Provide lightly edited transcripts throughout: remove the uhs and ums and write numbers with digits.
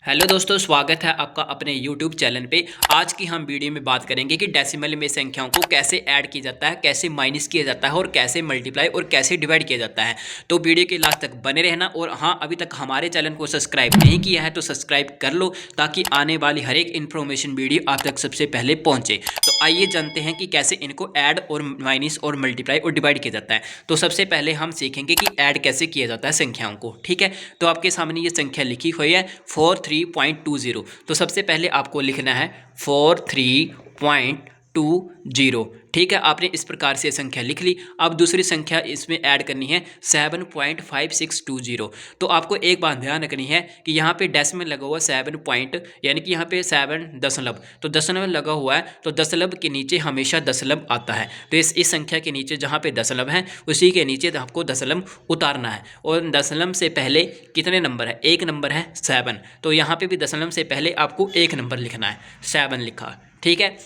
Hello दोस्तों, स्वागत है आपका अपने YouTube चैनल पे। आज की हम वीडियो में बात करेंगे कि डेसिमल में संख्याओं को कैसे ऐड किया जाता है, कैसे माइनस किया जाता है और कैसे मल्टीप्लाई और कैसे डिवाइड किया जाता है। तो वीडियो के लास्ट तक बने रहना। और हाँ, अभी तक हमारे चैनल को सब्सक्राइब नहीं किया है तो सब्सक्राइब कर लो ताकि आने वाली हर एक इन्फॉर्मेशन वीडियो आप तक सबसे पहले पहुँचे। तो आइए जानते हैं कि कैसे इनको ऐड और माइनस और मल्टीप्लाई और डिवाइड किया जाता है। तो सबसे पहले हम सीखेंगे कि ऐड कैसे किया जाता है संख्याओं को। ठीक है, तो आपके सामने ये संख्या लिखी हुई है 43.20। तो सबसे पहले आपको लिखना है 43.20। ठीक है, आपने इस प्रकार से संख्या लिख ली। अब दूसरी संख्या इसमें ऐड करनी है 7.5620। तो आपको एक बात ध्यान रखनी है कि यहाँ पे डेसिमल लगा हुआ 7 पॉइंट, यानी कि यहाँ पे 7 दशमलव, तो दशमलव लगा हुआ है तो दशमलव के नीचे हमेशा दशमलव आता है। तो इस संख्या के नीचे जहाँ पे दशमलव है उसी के नीचे आपको दशमलव उतारना है। और दशमलव से पहले कितने नंबर है? एक नंबर है 7। तो यहाँ पे भी दशमलव से पहले आपको एक नंबर लिखना है, 7 लिखा। ठीक है,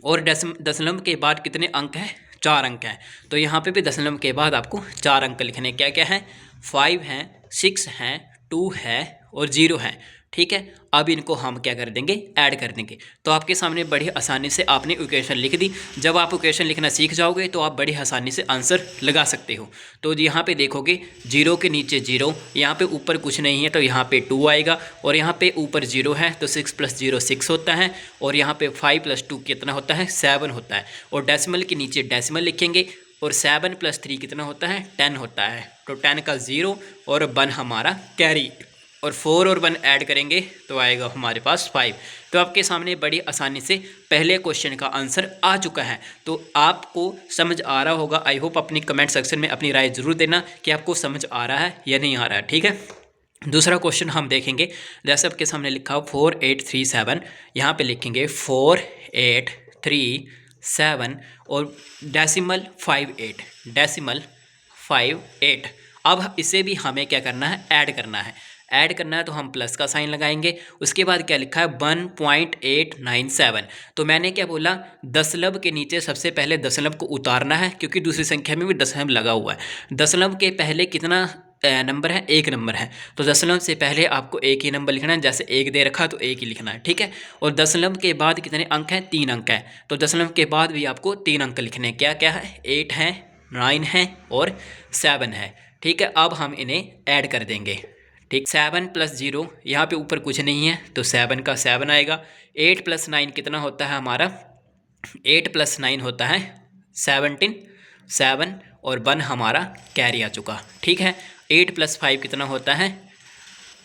और दशमलव के बाद कितने अंक हैं? 4 अंक हैं। तो यहाँ पे भी दशमलव के बाद आपको 4 अंक लिखने। क्या क्या है? 5 हैं, 6 हैं, 2 है और 0 है। ठीक है, अब इनको हम क्या कर देंगे? ऐड कर देंगे। तो आपके सामने बड़ी आसानी से आपने इक्वेशन लिख दी। जब आप इक्वेशन लिखना सीख जाओगे तो आप बड़ी आसानी से आंसर लगा सकते हो। तो यहाँ पे देखोगे 0 के नीचे 0, यहाँ पे ऊपर कुछ नहीं है तो यहाँ पे 2 आएगा, और यहाँ पे ऊपर 0 है तो 6 + 0 6 होता है, और यहाँ पे 5 + 2 कितना होता है? 7 होता है। और डेसिमल के नीचे डेसिमल लिखेंगे, और 7 + 3 कितना होता है? 10 होता है। तो 10 का 0 और 1 हमारा कैरी, और 4 और 1 ऐड करेंगे तो आएगा हमारे पास 5। तो आपके सामने बड़ी आसानी से पहले क्वेश्चन का आंसर आ चुका है। तो आपको समझ आ रहा होगा। आई होप अपनी कमेंट सेक्शन में अपनी राय ज़रूर देना कि आपको समझ आ रहा है या नहीं आ रहा है। ठीक है, दूसरा क्वेश्चन हम देखेंगे। जैसे आपके सामने लिखा हो 4837, यहाँ पे लिखेंगे 4837 और डेसिमल 58, डेसिमल 58। अब इसे भी हमें क्या करना है? ऐड करना है। ऐड करना है तो हम प्लस का साइन लगाएंगे। उसके बाद क्या लिखा है? 1.897। तो मैंने क्या बोला? दशमलव के नीचे सबसे पहले दशमलव को उतारना है, क्योंकि दूसरी संख्या में भी दशमलव लगा हुआ है। दशमलव के पहले कितना नंबर है? एक नंबर है। तो दशमलव से पहले आपको एक ही नंबर लिखना है। जैसे एक दे रखा तो एक ही लिखना है। ठीक है, और दशमलव के बाद कितने अंक हैं? 3 अंक हैं। तो दशमलव के बाद भी आपको 3 अंक लिखने हैं। क्या क्या है? 8 है, 9 है और 7 है। ठीक है, अब हम इन्हें ऐड कर देंगे। ठीक, 7 + 0, यहाँ पे ऊपर कुछ नहीं है तो 7 का 7 आएगा। 8 + 9 कितना होता है हमारा? 8 + 9 होता है 17, 7 और 1 हमारा कैरी आ चुका। ठीक है, 8 + 5 कितना होता है?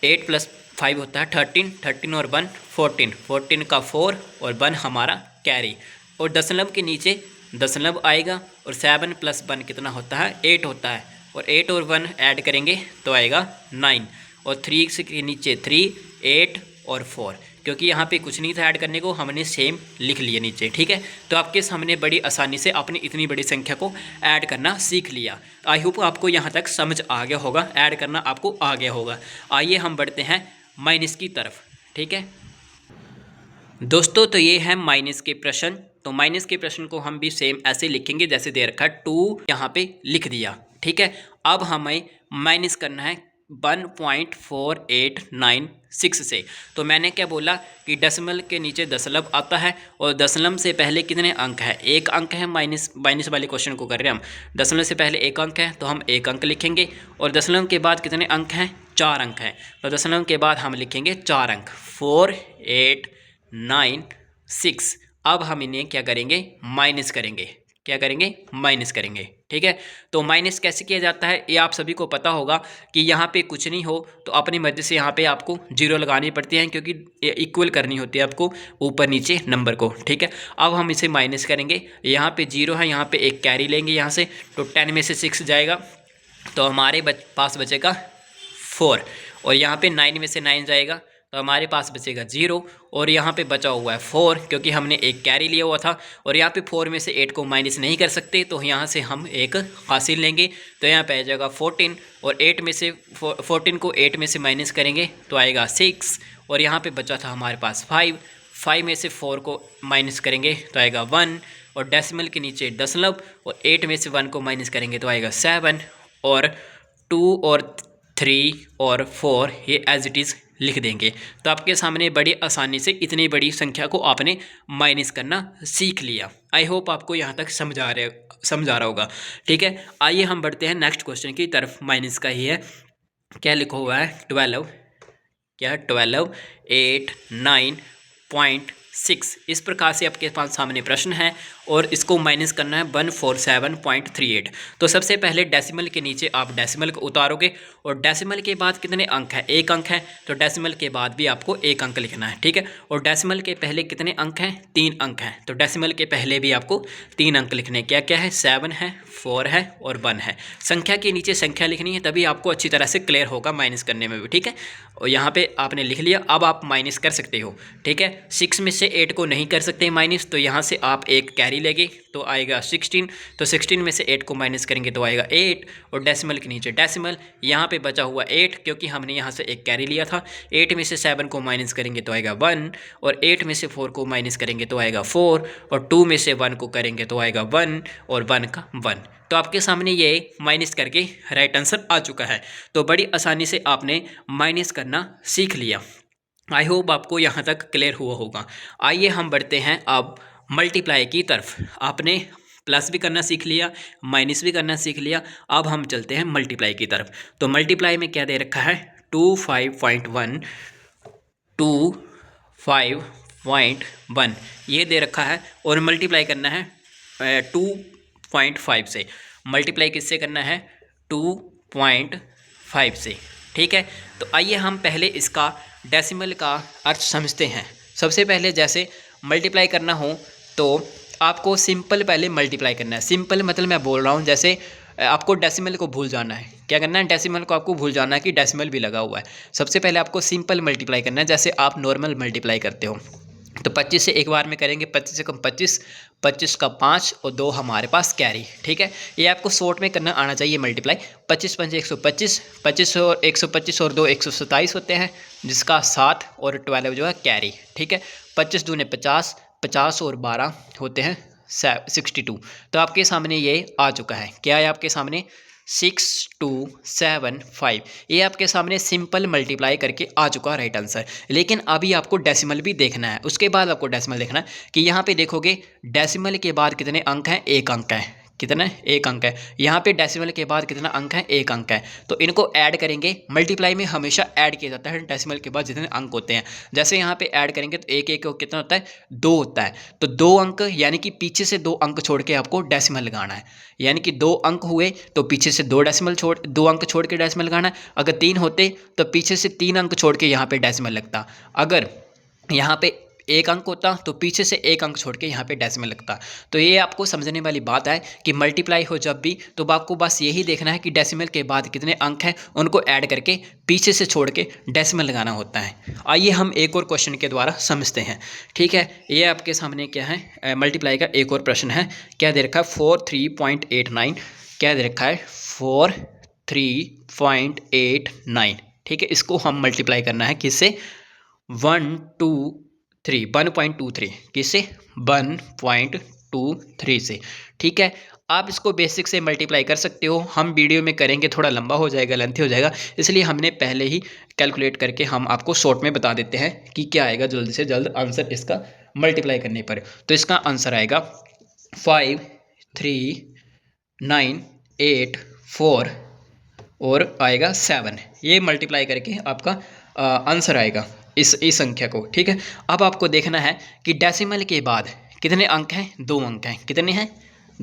8 + 5 होता है 13, 13 और 1 14, 14 का 4 और 1 हमारा कैरी। और दशमलव के नीचे दशमलव आएगा, और 7 + 1 कितना होता है? 8 होता है, और 8 और 1 ऐड करेंगे तो आएगा 9, और 3 से के नीचे 3, 8 और 4, क्योंकि यहाँ पे कुछ नहीं था ऐड करने को, हमने सेम लिख लिया नीचे। ठीक है, तो आपके सामने बड़ी आसानी से आपने इतनी बड़ी संख्या को ऐड करना सीख लिया। आई होप आपको यहाँ तक समझ आ गया होगा, ऐड करना आपको आ गया होगा। आइए हम बढ़ते हैं माइनस की तरफ। ठीक है दोस्तों, तो ये है माइनस के प्रश्न। तो माइनस के प्रश्न को हम भी सेम ऐसे लिखेंगे जैसे दे रखा है। 2 यहाँ पे लिख दिया। ठीक है, अब हमें माइनस करना है 1.4896 से। तो मैंने क्या बोला कि डेसिमल के नीचे दशमलव आता है, और दशमलव से पहले कितने अंक है? एक अंक है। माइनस वाले क्वेश्चन को कर रहे हैं हम। दशमलव से पहले एक अंक है तो हम एक अंक लिखेंगे, और दशमलव के बाद कितने अंक हैं? 4 अंक हैं। तो दशमलव के बाद हम लिखेंगे 4 अंक, 4896। अब हम इन्हें क्या करेंगे? माइनस करेंगे। क्या करेंगे? माइनस करेंगे। ठीक है, तो माइनस कैसे किया जाता है ये आप सभी को पता होगा कि यहाँ पे कुछ नहीं हो तो अपनी मर्जी से यहाँ पे आपको 0 लगानी पड़ती है, क्योंकि इक्वल करनी होती है आपको ऊपर नीचे नंबर को। ठीक है, अब हम इसे माइनस करेंगे। यहाँ पे 0 है, यहाँ पे एक कैरी लेंगे यहाँ से, तो 10 में से 6 जाएगा तो हमारे पास बचेगा 4, और यहाँ पे 9 में से 9 जाएगा तो हमारे पास बचेगा 0, और यहाँ पे बचा हुआ है 4, क्योंकि हमने एक कैरी लिया हुआ था। और यहाँ पे 4 में से 8 को माइनस नहीं कर सकते तो यहाँ से हम एक हासिल लेंगे, तो यहाँ पे आ जाएगा 14, और 8 में से 14 को 8 में से माइनस करेंगे तो आएगा 6, और यहाँ पे बचा था हमारे पास 5, 5 में से 4 को माइनस करेंगे तो आएगा 1, और डेसिमल के नीचे दशमलव, और 8 में से 1 को माइनस करेंगे तो आएगा 7, और 2 और 3 और 4 ये एज इट इज़ लिख देंगे। तो आपके सामने बड़ी आसानी से इतनी बड़ी संख्या को आपने माइनस करना सीख लिया। आई होप आपको यहाँ तक समझ आ रहा होगा। ठीक है, आइए हम बढ़ते हैं नेक्स्ट क्वेश्चन की तरफ। माइनस का ही है, क्या लिखा हुआ है 12, क्या 12 8 9.6। इस प्रकार से आपके पास सामने प्रश्न है और इसको माइनस करना है 147.38। तो सबसे पहले डेसिमल के नीचे आप डेसिमल को उतारोगे और डेसिमल के बाद कितने अंक है, एक अंक है, तो डेसिमल के बाद भी आपको एक अंक लिखना है। ठीक है, और डेसिमल के पहले कितने अंक हैं, 3 अंक हैं, तो डेसिमल के पहले भी आपको 3 अंक लिखने। क्या क्या है, 7 है, 4 है और 1 है। संख्या के नीचे संख्या लिखनी है, तभी आपको अच्छी तरह से क्लियर होगा माइनस करने में भी। ठीक है, और यहाँ पे आपने लिख लिया, अब आप माइनस कर सकते हो। ठीक है, 6 में से 8 को नहीं कर सकते माइनस, तो यहाँ से आप एक कैरी लेंगे तो आएगा 16। तो 16 में से 8 को माइनस करेंगे तो आएगा 8, और डेसिमल के नीचे डेसिमल, यहाँ पे बचा हुआ 8 क्योंकि हमने यहाँ से एक कैरी लिया था। 8 में से 7 को माइनस करेंगे तो आएगा 1, और 8 में से 4 को माइनस करेंगे तो आएगा 4, और 2 में से 1 को करेंगे तो आएगा 1, और 1 का 1। तो आपके सामने ये माइनस करके राइट आंसर आ चुका है। तो बड़ी आसानी से आपने माइनस करना सीख लिया। आई होप आपको यहाँ तक क्लियर हुआ होगा। आइए हम बढ़ते हैं अब मल्टीप्लाई की तरफ। आपने प्लस भी करना सीख लिया, माइनस भी करना सीख लिया, अब हम चलते हैं मल्टीप्लाई की तरफ। तो मल्टीप्लाई में क्या दे रखा है, 25.1 25.1 ये दे रखा है, और मल्टीप्लाई करना है 2.5 से। मल्टीप्लाई किससे करना है, 2.5 से। ठीक है, तो आइए हम पहले इसका डेसिमल का अर्थ समझते हैं। सबसे पहले जैसे मल्टीप्लाई करना हो तो आपको सिंपल पहले मल्टीप्लाई करना है। सिंपल मतलब मैं बोल रहा हूँ जैसे आपको डेसिमल को भूल जाना है। क्या करना है, डेसिमल को आपको भूल जाना है कि डेसिमल भी लगा हुआ है। सबसे पहले आपको सिंपल मल्टीप्लाई करना है, जैसे आप नॉर्मल मल्टीप्लाई करते हो। तो 25 से एक बार में करेंगे, 25 से कम 25, 25 का 5 और 2 हमारे पास कैरी। ठीक है, ये आपको शॉर्ट में करना आना चाहिए मल्टीप्लाई। 25 पंजे 125, 25 और 125 और 2 127 होते हैं, जिसका 7 और 12 जो है कैरी। ठीक है, 25 दूने 50, 50 और 12 होते हैं 62। तो आपके सामने ये आ चुका है, क्या है आपके सामने 6275। ये आपके सामने सिंपल मल्टीप्लाई करके आ चुका राइट आंसर। लेकिन अभी आपको डेसिमल भी देखना है, उसके बाद आपको डेसिमल देखना है कि यहाँ पे देखोगे डेसिमल के बाद कितने अंक हैं, एक अंक है। कितना, एक अंक है। यहाँ पे डेसिमल के बाद कितना अंक है, एक अंक है। तो इनको ऐड करेंगे। मल्टीप्लाई में हमेशा ऐड किया जाता है डेसिमल के बाद जितने अंक होते हैं। जैसे यहाँ पे ऐड करेंगे तो एक एक कितना होता है, 2 होता है। तो 2 अंक यानी कि पीछे से 2 अंक छोड़ के आपको डेसिमल लगाना है। यानी कि 2 अंक हुए तो पीछे से 2 अंक छोड़ के डेसिमल लगाना है। अगर 3 होते तो पीछे से 3 अंक छोड़ के यहाँ पे डेसिमल लगता। अगर यहाँ पे 1 अंक होता तो पीछे से 1 अंक छोड़ के यहाँ पे डेसिमल लगता। तो ये आपको समझने वाली बात है कि मल्टीप्लाई हो जब भी, तो आपको बस यही देखना है कि डेसिमल के बाद कितने अंक हैं, उनको ऐड करके पीछे से छोड़ के डेसिमल लगाना होता है। आइए हम एक और क्वेश्चन के द्वारा समझते हैं। ठीक है, ये आपके सामने क्या है, मल्टीप्लाई का एक और प्रश्न है। क्या दे रखा है, 43.89। क्या दे रखा है, 43.89। ठीक है, इसको हम मल्टीप्लाई करना है किससे, 1.23 किससे, 1.23 से। ठीक है, आप इसको बेसिक से मल्टीप्लाई कर सकते हो। हम वीडियो में करेंगे, थोड़ा लंबा हो जाएगा, लेंथी हो जाएगा, इसलिए हमने पहले ही कैलकुलेट करके हम आपको शॉर्ट में बता देते हैं कि क्या आएगा जल्द से जल्द आंसर इसका मल्टीप्लाई करने पर। तो इसका आंसर आएगा 53984 और आएगा 7। ये मल्टीप्लाई करके आपका आंसर आएगा इस संख्या को। ठीक है, अब आपको देखना है कि डेसिमल के बाद कितने अंक हैं, 2 अंक हैं। कितने हैं,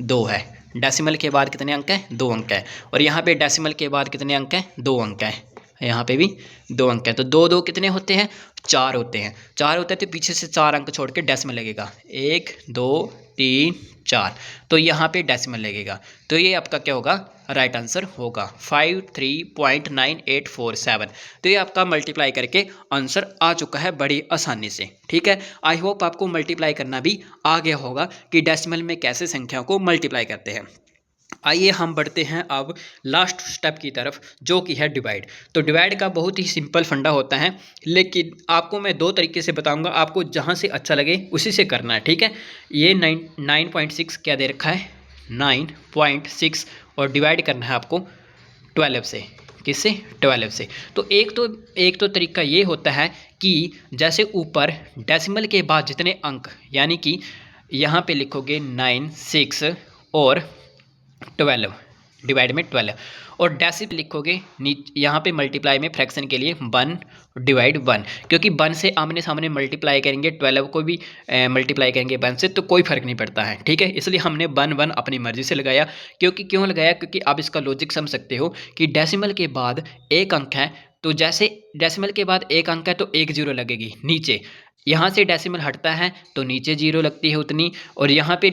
2 है। डेसिमल के बाद कितने अंक हैं, 2 अंक है। और यहाँ पे डेसिमल के बाद कितने अंक हैं, 2 अंक हैं। यहाँ पे भी 2 अंक हैं। तो 2 2 कितने होते हैं, 4 होते हैं। 4 होते हैं तो पीछे से 4 अंक छोड़ के डेसिमल लगेगा, 1 2 3 4। तो यहाँ पे डेसिमल लगेगा। तो ये आपका क्या होगा, राइट आंसर होगा 53.9847। तो ये आपका मल्टीप्लाई करके आंसर आ चुका है बड़ी आसानी से। ठीक है, आई होप आपको मल्टीप्लाई करना भी आ गया होगा कि डेसिमल में कैसे संख्या को मल्टीप्लाई करते हैं। आइए हम बढ़ते हैं अब लास्ट स्टेप की तरफ, जो कि है डिवाइड। तो डिवाइड का बहुत ही सिंपल फंडा होता है, लेकिन आपको मैं 2 तरीके से बताऊंगा, आपको जहां से अच्छा लगे उसी से करना है। ठीक है, ये 9.6 क्या दे रखा है, 9.6, और डिवाइड करना है आपको 12 से। किससे? 12 से। तो एक तो तरीका ये होता है कि जैसे ऊपर डेसिमल के बाद जितने अंक, यानी कि यहाँ पे लिखोगे 9, 6 और 12 डिवाइड में 12, और डेसिमल लिखोगे यहाँ पे मल्टीप्लाई में फ्रैक्शन के लिए 1 डिवाइड 1, क्योंकि 1 से आमने सामने मल्टीप्लाई करेंगे, 12 को भी मल्टीप्लाई करेंगे 1 से, तो कोई फर्क नहीं पड़ता है। ठीक है, इसलिए हमने 1 1 अपनी मर्जी से लगाया। क्यों लगाया? क्योंकि आप इसका लॉजिक समझ सकते हो कि डेसिमल के बाद एक अंक है, तो जैसे डेसिमल के बाद एक अंक है तो एक जीरो लगेगी नीचे, यहाँ से डेसिमल हटता है तो नीचे जीरो लगती है उतनी, और यहाँ पे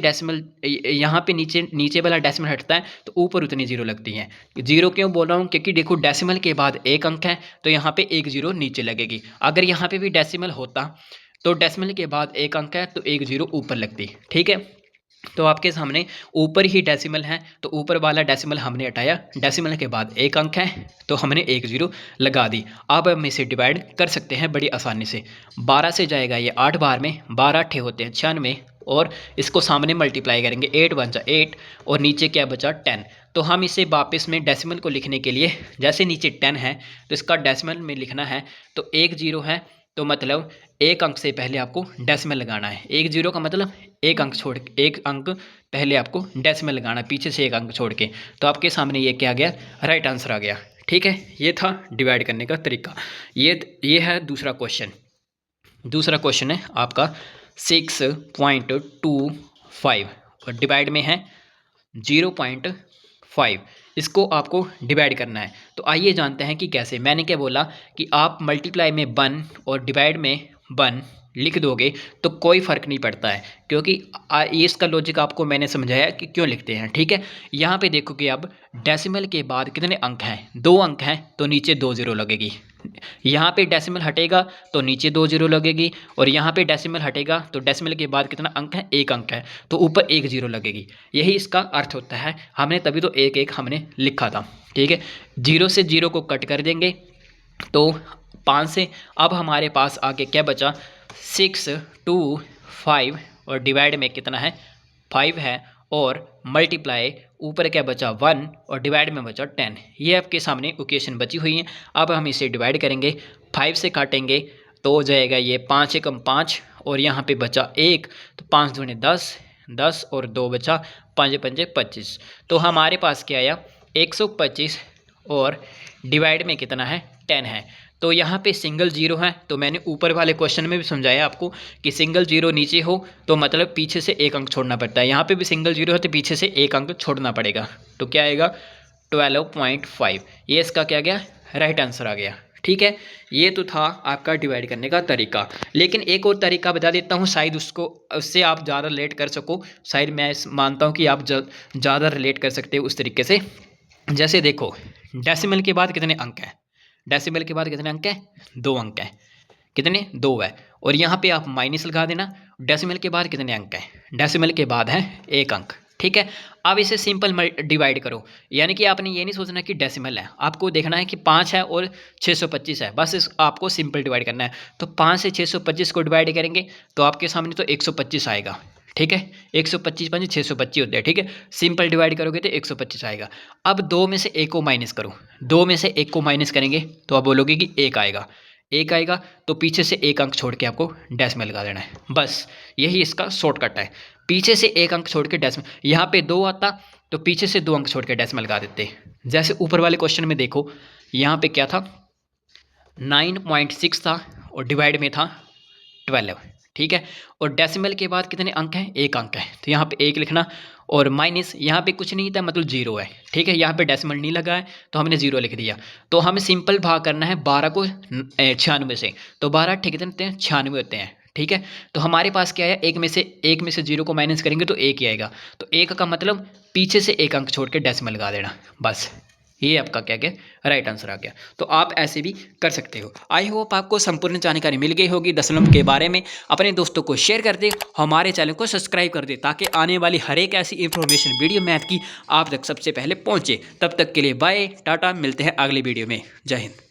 नीचे वाला डेसिमल हटता है तो ऊपर उतनी जीरो लगती है। जीरो क्यों बोल रहा हूँ? क्योंकि देखो डेसिमल के बाद एक अंक है तो यहाँ पे एक जीरो नीचे लगेगी। अगर यहाँ पे भी डेसिमल होता तो डेसिमल के बाद एक अंक है तो एक जीरो ऊपर लगती। ठीक है, तो आपके सामने ऊपर ही डेसिमल है तो ऊपर वाला डेसिमल हमने हटाया, डेसिमल के बाद एक अंक है तो हमने एक जीरो लगा दी। अब हम इसे डिवाइड कर सकते हैं बड़ी आसानी से। 12 से जाएगा ये 8 बार में, 12 8 होते हैं 96, और इसको सामने मल्टीप्लाई करेंगे, 8 1 जा 8 और नीचे क्या बचा 10। तो हम इसे वापस में डेसिमल को लिखने के लिए, जैसे नीचे 10 है तो इसका डेसिमल में लिखना है, तो एक जीरो है तो मतलब एक अंक से पहले आपको डेसिमल लगाना है। एक जीरो का मतलब एक अंक पहले आपको डेसिमल लगाना है, पीछे से एक अंक छोड़ के। तो आपके सामने ये क्या आ गया? राइट आंसर आ गया। ठीक है, ये था डिवाइड करने का तरीका। ये है दूसरा क्वेश्चन। दूसरा क्वेश्चन है आपका 6.25 और डिवाइड में है 0.5। इसको आपको डिवाइड करना है। तो आइए जानते हैं कि कैसे। मैंने क्या बोला कि आप मल्टीप्लाई में 1 और डिवाइड में 1 लिख दोगे तो कोई फ़र्क नहीं पड़ता है, क्योंकि ये इसका लॉजिक आपको मैंने समझाया कि क्यों लिखते हैं। ठीक है, यहाँ पे देखोगे अब डेसिमल के बाद कितने अंक हैं? 2 अंक हैं तो नीचे 2 जीरो लगेगी। यहाँ पे डेसिमल हटेगा तो नीचे 2 जीरो लगेगी, और यहाँ पे डेसिमल हटेगा तो डेसिमल के बाद कितना अंक है? एक अंक है तो ऊपर एक जीरो लगेगी। यही इसका अर्थ होता है। हमने तभी तो एक एक हमने लिखा था। ठीक है, जीरो से जीरो को कट कर देंगे तो 5 से अब हमारे पास आगे क्या बचा? 625 और डिवाइड में कितना है? 5 है, और मल्टीप्लाई ऊपर क्या बचा? 1 और डिवाइड में बचा 10। ये आपके सामने इक्वेशन बची हुई है। अब हम इसे डिवाइड करेंगे, 5 से काटेंगे तो हो जाएगा ये 5 एकम 5 और यहाँ पे बचा 1 तो 5 दूने 10, 10 और 2 बचा 5 पंजे 25। तो हमारे पास क्या आया? 125 और डिवाइड में कितना है? 10 है। तो यहाँ पे सिंगल जीरो है, तो मैंने ऊपर वाले क्वेश्चन में भी समझाया आपको कि सिंगल जीरो नीचे हो तो मतलब पीछे से एक अंक छोड़ना पड़ता है। यहाँ पे भी सिंगल जीरो है तो पीछे से एक अंक छोड़ना पड़ेगा। तो क्या आएगा? 12.5। ये इसका क्या गया? राइट आंसर आ गया। ठीक है, ये तो था आपका डिवाइड करने का तरीका। लेकिन एक और तरीका बता देता हूँ, शायद उससे आप ज़्यादा रिलेट कर सको। शायद मैं मानता हूँ कि आप ज़्यादा रिलेट कर सकते हो उस तरीके से। जैसे देखो, डेसिमल के बाद कितने अंक हैं? डेसिमल के बाद कितने अंक हैं? 2 अंक हैं। कितने? 2 है। और यहाँ पे आप माइनस लगा देना। डेसिमल के बाद कितने अंक हैं? डेसिमल के बाद है 1 अंक। ठीक है, अब इसे सिंपल डिवाइड करो। यानी कि आपने ये नहीं सोचना कि डेसिमल है, आपको देखना है कि 5 है और 625 है, बस आपको सिंपल डिवाइड करना है। तो 5 से 625 को डिवाइड करेंगे तो आपके सामने तो 125 आएगा। ठीक है, 125 5 625 होते हैं। ठीक है, सिंपल डिवाइड करोगे तो 125 आएगा। अब 2 में से 1 को माइनस करो, 2 में से 1 को माइनस करेंगे तो आप बोलोगे कि 1 आएगा। 1 आएगा तो पीछे से एक अंक छोड़ के आपको डेसिमल लगा देना है, बस यही इसका शॉर्टकट है। पीछे से एक अंक छोड़ के डेसिमल, यहाँ पे 2 आता तो पीछे से 2 अंक छोड़ के डेसिमल लगा देते। जैसे ऊपर वाले क्वेश्चन में देखो, यहाँ पे क्या था? 9.6 था और डिवाइड में था 12। ठीक है, और डेसिमल के बाद कितने अंक हैं? 1 अंक है, तो यहाँ पे 1 लिखना, और माइनस यहाँ पे कुछ नहीं था मतलब 0 है। ठीक है, यहाँ पे डेसिमल नहीं लगा है तो हमने 0 लिख दिया। तो हमें सिंपल भाग करना है 12 को 96 से, तो 12 8 कितने होते हैं? 96 होते हैं। ठीक है, तो हमारे पास क्या है? एक में से 0 को माइनस करेंगे तो 1 ही आएगा। तो 1 का मतलब पीछे से एक अंक छोड़ के डेसिमल लगा देना, बस ये आपका क्या गया? राइट आंसर आ गया। तो आप ऐसे भी कर सकते हो। आई होप आपको संपूर्ण जानकारी मिल गई होगी दशमलव के बारे में। अपने दोस्तों को शेयर कर दे, हमारे चैनल को सब्सक्राइब कर दे, ताकि आने वाली हर एक ऐसी इंफॉर्मेशन वीडियो मैथ की आप तक सबसे पहले पहुंचे। तब तक के लिए बाय टाटा, मिलते हैं अगली वीडियो में। जय हिंद।